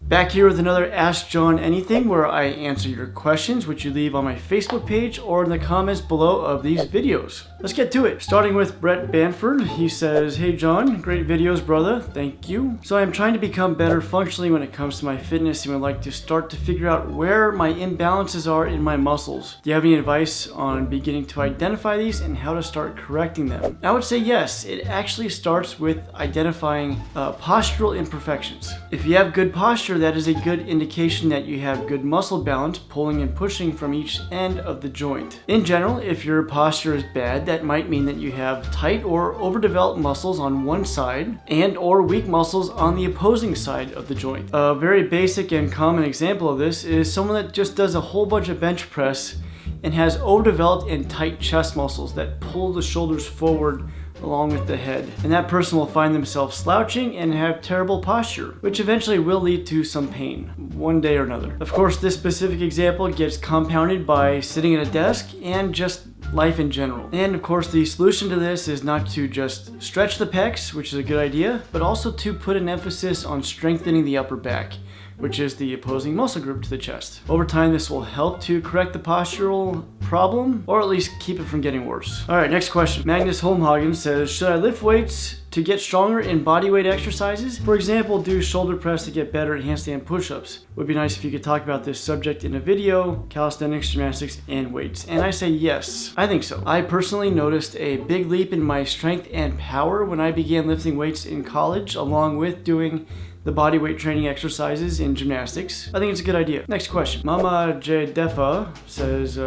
Back here with another Ask John Anything, where I answer your questions, which you leave on my Facebook page or in the comments below of these videos. Let's get to it. Starting with Brett Banford. He says, "Hey John, great videos, brother. Thank you. So I'm trying to become better functionally when it comes to my fitness and would like to start to figure out where my imbalances are in my muscles. Do you have any advice on beginning to identify these and how to start correcting them?" I would say yes. It actually starts with identifying postural imperfections. If you have good posture, that is a good indication that you have good muscle balance, pulling and pushing from each end of the joint. In general, if your posture is bad, that might mean that you have tight or overdeveloped muscles on one side and or weak muscles on the opposing side of the joint. A very basic and common example of this is someone that just does a whole bunch of bench press and has overdeveloped and tight chest muscles that pull the shoulders forward along with the head. And that person will find themselves slouching and have terrible posture, which eventually will lead to some pain one day or another. Of course, this specific example gets compounded by sitting at a desk and just life in general. And of course, the solution to this is not to just stretch the pecs, which is a good idea, but also to put an emphasis on strengthening the upper back, which is the opposing muscle group to the chest. Over time, this will help to correct the postural problem, or at least keep it from getting worse. All right, next question. Magnus Holmhagen says, "Should I lift weights to get stronger in bodyweight exercises? For example, do shoulder press to get better at handstand push-ups. Would be nice if you could talk about this subject in a video, calisthenics, gymnastics, and weights." And I say yes, I think so. I personally noticed a big leap in my strength and power when I began lifting weights in college, along with doing the bodyweight training exercises in gymnastics. I think it's a good idea. Next question. Mama J. Defa says,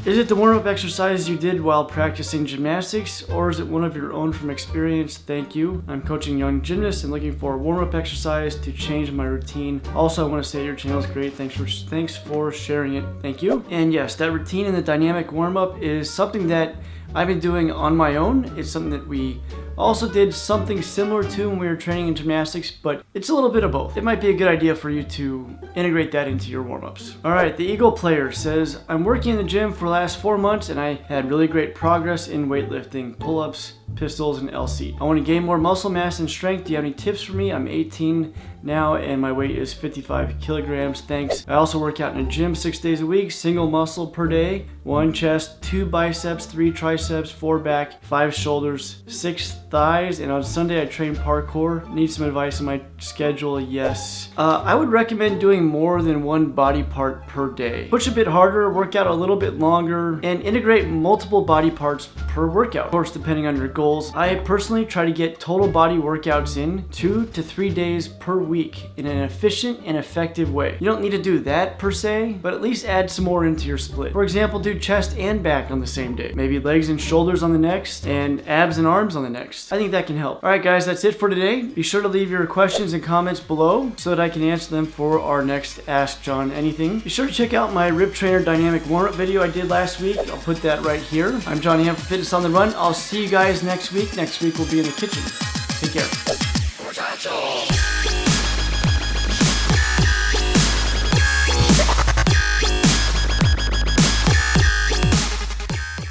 "Is it the warm-up exercises you did while practicing gymnastics, or is it one of your own from experience? Thank you. I'm coaching young gymnasts and looking for a warm-up exercise to change my routine. Also, I want to say your channel is great. Thanks for sharing it. Thank you." And yes, that routine and the dynamic warm-up is something that I've been doing on my own. It's something that we also did something similar to when we were training in gymnastics, but it's a little bit of both. It might be a good idea for you to integrate that into your warm-ups. All right, the Eagle Player says, "I'm working in the gym for the last 4 months and I had really great progress in weightlifting, pull-ups, pistols, and LC. I want to gain more muscle mass and strength. Do you have any tips for me? I'm 18 now and my weight is 55 kilograms. Thanks. I also work out in a gym 6 days a week, single muscle per day, 1 chest, 2 biceps, 3 triceps, 4 back, 5 shoulders, 6 thighs, and on Sunday I train parkour. Need some advice on my schedule? Yes." I would recommend doing more than 1 body part per day. Push a bit harder, work out a little bit longer, and integrate multiple body parts per workout. Of course, depending on your goals. I personally try to get total body workouts in 2 to 3 days per week in an efficient and effective way. You don't need to do that per se, but at least add some more into your split. For example, do chest and back on the same day. Maybe legs and shoulders on the next, and abs and arms on the next. I think that can help. All right, guys, that's it for today. Be sure to leave your questions and comments below so that I can answer them for our next Ask John Anything. Be sure to check out my Rib Trainer Dynamic Warm-Up video I did last week. I'll put that right here. I'm Johnny Ham for Fitness on the Run. I'll see you guys next week. Next week we'll be in the kitchen. Take care.